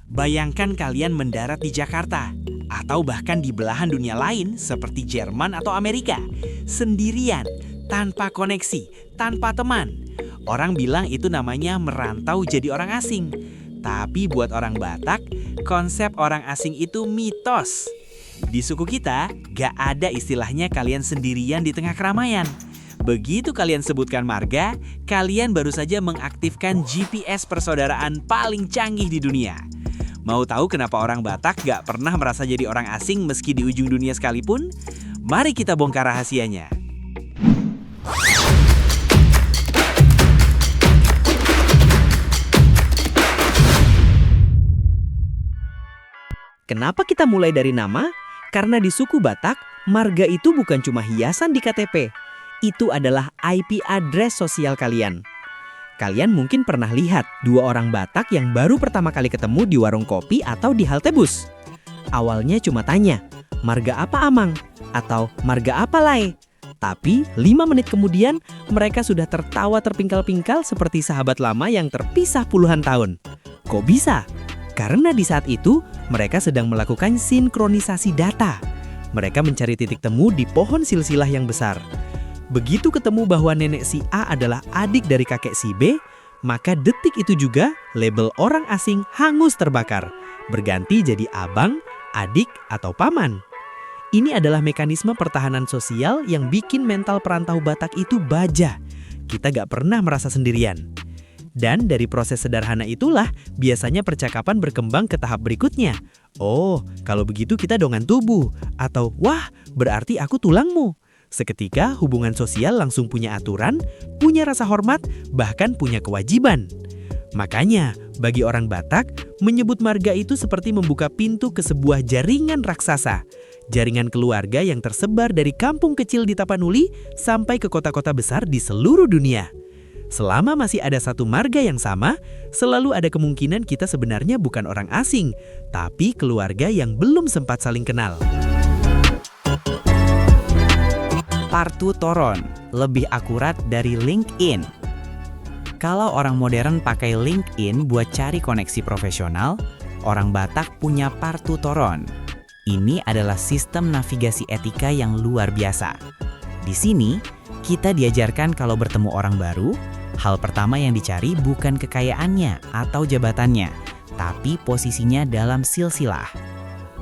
Bayangkan kalian mendarat di Jakarta, atau bahkan di belahan dunia lain seperti Jerman atau Amerika, sendirian, tanpa koneksi, tanpa teman. Orang bilang itu namanya merantau jadi orang asing. Tapi buat orang Batak, konsep orang asing itu mitos. Di suku kita, gak ada istilahnya kalian sendirian di tengah keramaian. Begitu kalian sebutkan marga, kalian baru saja mengaktifkan GPS persaudaraan paling canggih di dunia. Mau tahu kenapa orang Batak gak pernah merasa jadi orang asing meski di ujung dunia sekalipun? Mari kita bongkar rahasianya. Kenapa kita mulai dari nama? Karena di suku Batak, marga itu bukan cuma hiasan di KTP. Itu adalah IP address sosial kalian. Kalian mungkin pernah lihat dua orang Batak yang baru pertama kali ketemu di warung kopi atau di halte bus. Awalnya cuma tanya, marga apa Amang? Atau marga apa Lai? Tapi 5 menit kemudian mereka sudah tertawa terpingkal-pingkal seperti sahabat lama yang terpisah puluhan tahun. Kok bisa? Karena di saat itu mereka sedang melakukan sinkronisasi data. Mereka mencari titik temu di pohon silsilah yang besar. Begitu ketemu bahwa nenek si A adalah adik dari kakek si B, maka detik itu juga label orang asing hangus terbakar, berganti jadi abang, adik, atau paman. Ini adalah mekanisme pertahanan sosial yang bikin mental perantau Batak itu baja. Kita gak pernah merasa sendirian. Dan dari proses sederhana itulah biasanya percakapan berkembang ke tahap berikutnya. Oh, kalau begitu kita dongan tubuh. Atau, wah, berarti aku tulangmu. Seketika hubungan sosial langsung punya aturan, punya rasa hormat, bahkan punya kewajiban. Makanya, bagi orang Batak, menyebut marga itu seperti membuka pintu ke sebuah jaringan raksasa. Jaringan keluarga yang tersebar dari kampung kecil di Tapanuli sampai ke kota-kota besar di seluruh dunia. Selama masih ada satu marga yang sama, selalu ada kemungkinan kita sebenarnya bukan orang asing, tapi keluarga yang belum sempat saling kenal. Partu Toron, lebih akurat dari LinkedIn. Kalau orang modern pakai LinkedIn buat cari koneksi profesional, orang Batak punya Partu Toron. Ini adalah sistem navigasi etika yang luar biasa. Di sini, kita diajarkan kalau bertemu orang baru, hal pertama yang dicari bukan kekayaannya atau jabatannya, tapi posisinya dalam silsilah.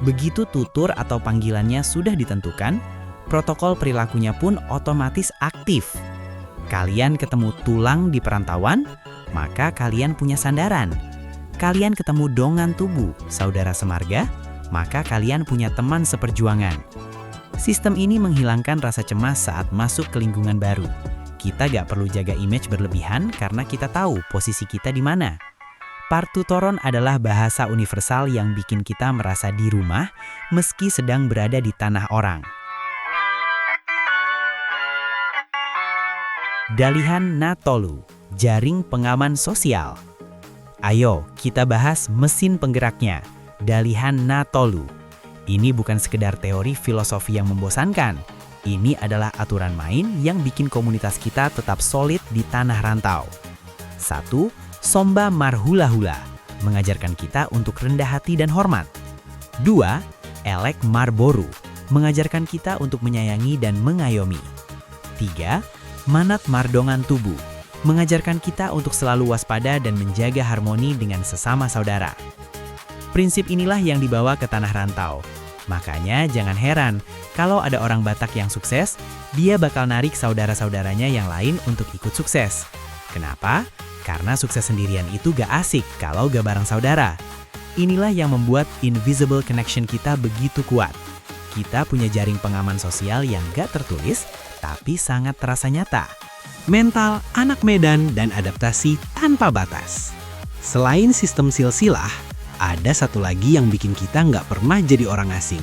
Begitu tutur atau panggilannya sudah ditentukan, protokol perilakunya pun otomatis aktif. Kalian ketemu tulang di perantauan, maka kalian punya sandaran. Kalian ketemu dongan tubuh, saudara semarga, maka kalian punya teman seperjuangan. Sistem ini menghilangkan rasa cemas saat masuk ke lingkungan baru. Kita gak perlu jaga image berlebihan karena kita tahu posisi kita di mana. Partu Toron adalah bahasa universal yang bikin kita merasa di rumah meski sedang berada di tanah orang. Dalihan Natolu, jaring pengaman sosial. Ayo kita bahas mesin penggeraknya, Dalihan Natolu. Ini bukan sekedar teori filosofi yang membosankan. Ini adalah aturan main yang bikin komunitas kita tetap solid di tanah rantau. 1. Somba Marhula-hula, mengajarkan kita untuk rendah hati dan hormat. 2. Elek Marboru, mengajarkan kita untuk menyayangi dan mengayomi. 3. Manat Mardongan Tubuh, mengajarkan kita untuk selalu waspada dan menjaga harmoni dengan sesama saudara. Prinsip inilah yang dibawa ke tanah rantau. Makanya jangan heran kalau ada orang Batak yang sukses, dia bakal narik saudara-saudaranya yang lain untuk ikut sukses. Kenapa? Karena sukses sendirian itu gak asik kalau gak bareng saudara. Inilah yang membuat invisible connection kita begitu kuat. Kita punya jaring pengaman sosial yang gak tertulis, tapi sangat terasa nyata. Mental, anak Medan, dan adaptasi tanpa batas. Selain sistem silsilah, ada satu lagi yang bikin kita nggak pernah jadi orang asing.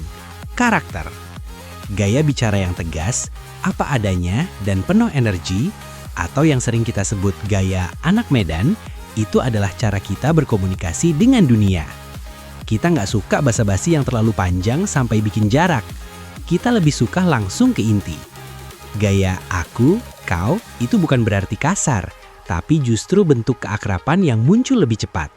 Karakter. Gaya bicara yang tegas, apa adanya, dan penuh energi, atau yang sering kita sebut gaya anak Medan, itu adalah cara kita berkomunikasi dengan dunia. Kita nggak suka basa-basi yang terlalu panjang sampai bikin jarak. Kita lebih suka langsung ke inti. Gaya aku, kau itu bukan berarti kasar, tapi justru bentuk keakraban yang muncul lebih cepat.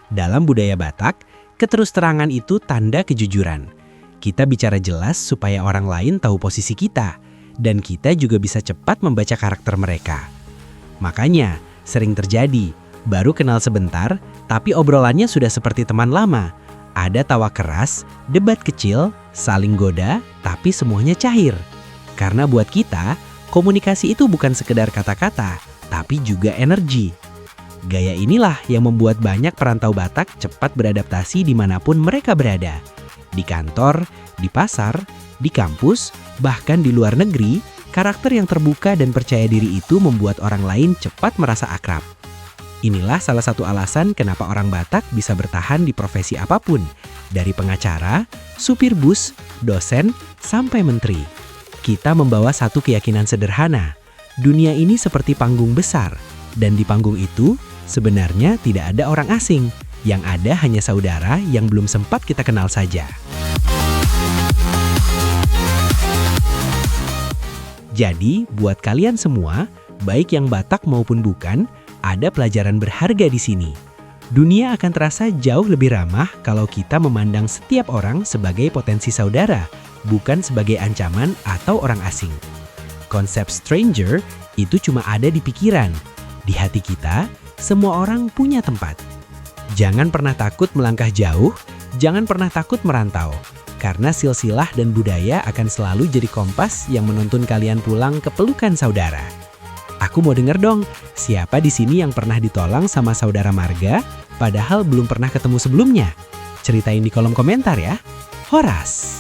Dalam budaya Batak, keterus-terangan itu tanda kejujuran. Kita bicara jelas supaya orang lain tahu posisi kita, dan kita juga bisa cepat membaca karakter mereka. Makanya, sering terjadi, baru kenal sebentar, tapi obrolannya sudah seperti teman lama. Ada tawa keras, debat kecil, saling goda, tapi semuanya cair. Karena buat kita, komunikasi itu bukan sekedar kata-kata, tapi juga energi. Gaya inilah yang membuat banyak perantau Batak cepat beradaptasi dimanapun mereka berada. Di kantor, di pasar, di kampus, bahkan di luar negeri, karakter yang terbuka dan percaya diri itu membuat orang lain cepat merasa akrab. Inilah salah satu alasan kenapa orang Batak bisa bertahan di profesi apapun, dari pengacara, supir bus, dosen, sampai menteri. Kita membawa satu keyakinan sederhana, dunia ini seperti panggung besar, dan di panggung itu sebenarnya tidak ada orang asing, yang ada hanya saudara yang belum sempat kita kenal saja. Jadi, buat kalian semua, baik yang Batak maupun bukan, ada pelajaran berharga di sini. Dunia akan terasa jauh lebih ramah kalau kita memandang setiap orang sebagai potensi saudara, bukan sebagai ancaman atau orang asing. Konsep stranger itu cuma ada di pikiran. Di hati kita, semua orang punya tempat. Jangan pernah takut melangkah jauh, jangan pernah takut merantau. Karena silsilah dan budaya akan selalu jadi kompas yang menuntun kalian pulang ke pelukan saudara. Aku mau denger dong, siapa di sini yang pernah ditolong sama saudara marga, padahal belum pernah ketemu sebelumnya? Ceritain di kolom komentar ya. Horas!